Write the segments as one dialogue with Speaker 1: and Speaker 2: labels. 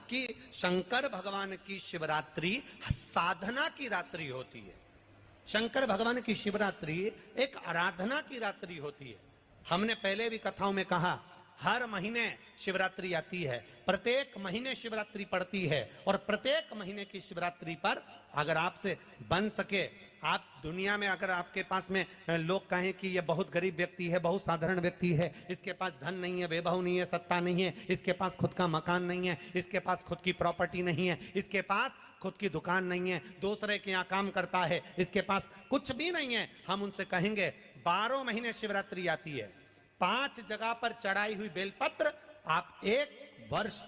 Speaker 1: कि शंकर भगवान की शिवरात्रि साधना की रात्रि होती है। शंकर भगवान की शिवरात्रि एक आराधना की रात्रि होती है। हमने पहले भी कथाओं में कहा, हर महीने शिवरात्रि आती है, प्रत्येक महीने शिवरात्रि पड़ती है, और प्रत्येक महीने की शिवरात्रि पर अगर आपसे बन सके, आप दुनिया में अगर आपके पास में लोग कहें कि ये बहुत गरीब व्यक्ति है, बहुत साधारण व्यक्ति है, इसके पास धन नहीं है, वैभव नहीं है, सत्ता नहीं है, इसके पास खुद का मकान नहीं है, इसके पास खुद की प्रॉपर्टी नहीं है, इसके पास खुद की दुकान नहीं है, दूसरे के यहाँ काम करता है, इसके पास कुछ भी नहीं है, हम उनसे कहेंगे 12 महीने शिवरात्रि आती है, 5 जगह पर चढ़ाई हुई बेलपत्र, आप एक वर्ष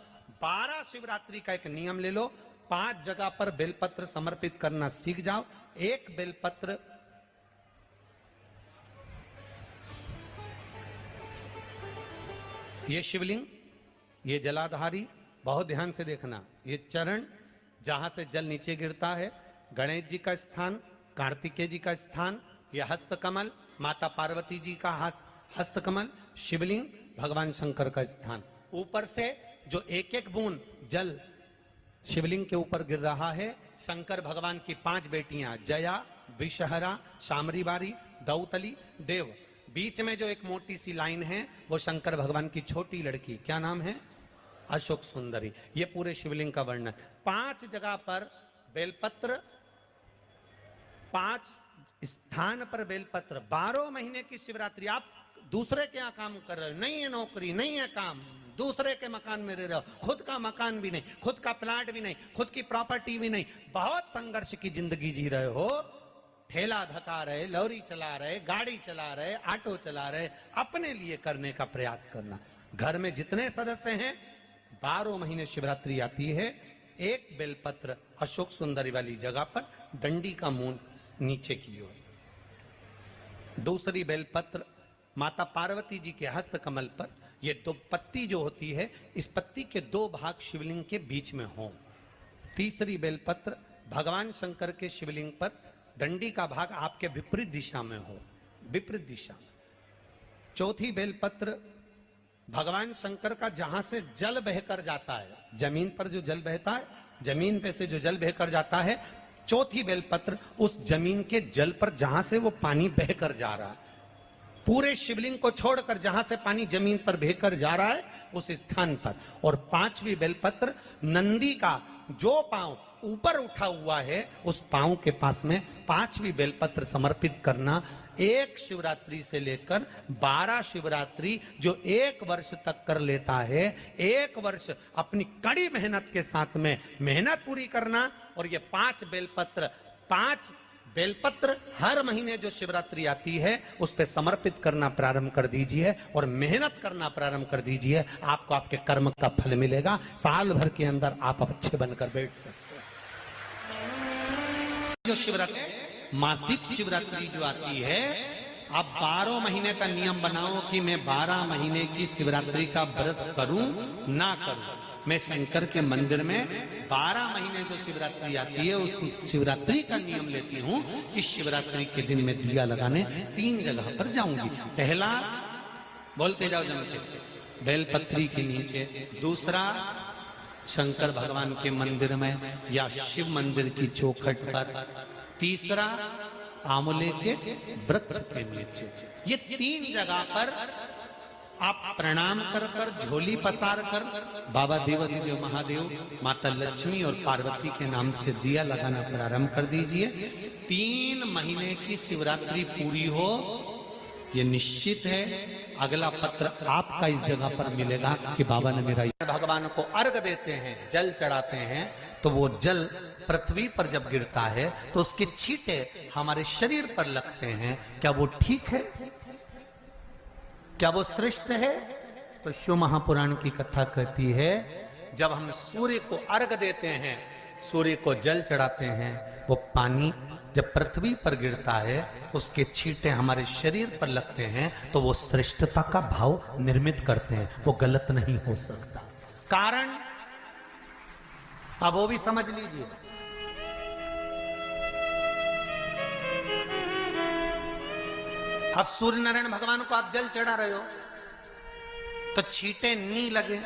Speaker 1: 12 शिवरात्रि का एक नियम ले लो, 5 जगह पर बेलपत्र समर्पित करना सीख जाओ। एक बेलपत्र ये शिवलिंग, ये जलाधारी, बहुत ध्यान से देखना, ये चरण जहां से जल नीचे गिरता है, गणेश जी का स्थान, कार्तिकेय जी का स्थान, यह हस्तकमल माता पार्वती जी का हाथ हस्तकमल, शिवलिंग भगवान शंकर का स्थान। ऊपर से जो एक एक बूंद जल शिवलिंग के ऊपर गिर रहा है, शंकर भगवान की 5 बेटियां जया, विषहरा, शामरीबारी, दौतली, देव। बीच में जो एक मोटी सी लाइन है वो शंकर भगवान की छोटी लड़की, क्या नाम है? अशोक सुंदरी। ये पूरे शिवलिंग का वर्णन। 5 जगह पर बेलपत्र, 5 स्थान पर बेलपत्र, 12 महीने की शिवरात्रि। आप दूसरे के यहाँ काम कर रहे हो, नहीं है नौकरी, नहीं है काम, दूसरे के मकान में रह रहे हो, खुद का मकान भी नहीं, खुद का प्लाट भी नहीं, खुद की प्रॉपर्टी भी नहीं, बहुत संघर्ष की जिंदगी जी रहे हो, ठेला धका रहे, लॉरी चला रहे, गाड़ी चला रहे, ऑटो चला रहे, अपने लिए करने का प्रयास करना। घर में जितने सदस्य हैं, 12 महीने शिवरात्रि आती है, एक बेलपत्र अशोक सुंदरी वाली जगह पर, डंडी का मुंह नीचे की ओर, दूसरी बेलपत्र माता पार्वती जी के हस्त कमल पर। ये 2 पत्ती जो होती है, इस पत्ती के 2 भाग शिवलिंग के बीच में हो। तीसरी बेलपत्र भगवान शंकर के शिवलिंग पर, डंडी का भाग आपके विपरीत दिशा में हो, विपरीत दिशा। चौथी बेलपत्र भगवान शंकर का जहां से जल बहकर जाता है, जमीन पर जो जल बहता है, जमीन पे से जो जल बहकर जाता है, चौथी बेलपत्र उस जमीन के जल पर जहां से वो पानी बहकर जा रहा है, पूरे शिवलिंग को छोड़कर जहां से पानी जमीन पर बहकर जा रहा है उस स्थान पर। और 5वीं बेलपत्र नंदी का जो पांव ऊपर उठा हुआ है, उस पांव के पास में 5वीं बेलपत्र समर्पित करना। एक शिवरात्रि से लेकर 12 शिवरात्रि जो 1 वर्ष तक कर लेता है, 1 वर्ष अपनी कड़ी मेहनत के साथ में मेहनत पूरी करना। और ये 5 बेलपत्र हर महीने जो शिवरात्रि आती है उस पे समर्पित करना प्रारंभ कर दीजिए और मेहनत करना प्रारंभ कर दीजिए। आपको आपके कर्म का फल मिलेगा। साल भर के अंदर आप अच्छे बनकर बैठ सकते हैं। जो शिवरात्रि, मासिक शिवरात्रि जो आती है, आप 12 महीने का नियम बनाओ कि मैं 12 महीने की शिवरात्रि का व्रत करूं ना करूं। मैं शंकर के मंदिर में 12 महीने जो शिवरात्रि आती है उस शिवरात्रि का नियम लेती हूं कि शिवरात्रि के दिन में दिया लगाने 3 जगह पर जाऊंगी। पहला, बोलते जाओ जम के, बेलपत्री के नीचे। दूसरा, शंकर भगवान के मंदिर में या शिव मंदिर की चौखट पर। तीसरा, आंवले के वृक्ष के नीचे। ये 3 जगह पर आप प्रणाम कर कर, झोली पसार कर बाबा देवाधिदेव महादेव, माता लक्ष्मी और पार्वती के नाम से दिया लगाना प्रारंभ कर दीजिए। 3 महीने की शिवरात्रि पूरी हो, ये निश्चित है अगला पत्र आपका इस जगह पर मिलेगा कि बाबा ने मेरा। भगवान को अर्घ देते हैं, जल चढ़ाते हैं, तो वो जल पृथ्वी पर जब गिरता है तो उसके छींटे हमारे शरीर पर लगते हैं। क्या वो ठीक है? क्या वो श्रेष्ठ है? तो शिव महापुराण की कथा कहती है, जब हम सूर्य को अर्घ देते हैं, सूर्य को जल चढ़ाते हैं, वो पानी जब पृथ्वी पर गिरता है, उसके छींटे हमारे शरीर पर लगते हैं, तो वो श्रेष्ठता का भाव निर्मित करते हैं। वो गलत नहीं हो सकता। कारण अब वो भी समझ लीजिए। अब सूर्य नारायण भगवान को आप जल चढ़ा रहे हो तो छींटे नहीं लगे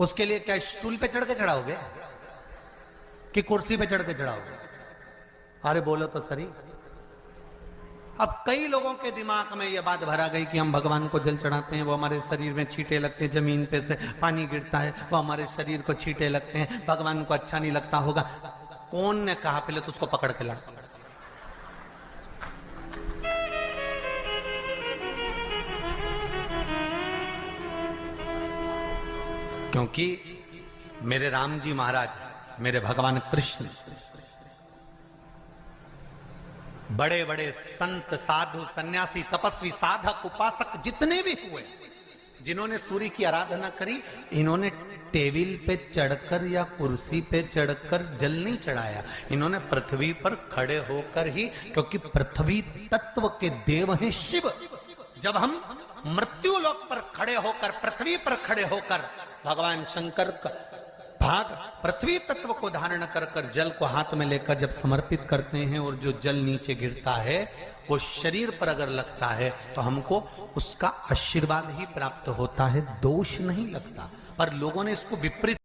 Speaker 1: उसके लिए क्या स्टूल पे चढ़ के चढ़ाओगे कि कुर्सी पे चढ़ के चढ़ाओगे? अरे बोलो तो सही। अब कई लोगों के दिमाग में यह बात भरा गई कि हम भगवान को जल चढ़ाते हैं, वो हमारे शरीर में छींटे लगते हैं, जमीन पे से पानी गिरता है, वो हमारे शरीर को छींटे लगते हैं, भगवान को अच्छा नहीं लगता होगा। कौन ने कहा? पहले तो उसको पकड़ के ला। क्योंकि मेरे राम जी महाराज, मेरे भगवान कृष्ण, बड़े बड़े संत, साधु, सन्यासी, तपस्वी, साधक, उपासक जितने भी हुए, जिन्होंने सूर्य की आराधना करी, इन्होंने टेबल पे चढ़कर या कुर्सी पे चढ़कर जल नहीं चढ़ाया। इन्होंने पृथ्वी पर खड़े होकर ही, क्योंकि पृथ्वी तत्व के देव हैं शिव। जब हम मृत्यु लोक पर खड़े होकर, पृथ्वी पर खड़े होकर भगवान शंकर का भाग पृथ्वी तत्व को धारण कर कर जल को हाथ में लेकर जब समर्पित करते हैं, और जो जल नीचे गिरता है वो शरीर पर अगर लगता है तो हमको उसका आशीर्वाद ही प्राप्त होता है, दोष नहीं लगता। पर लोगों ने इसको विपरीत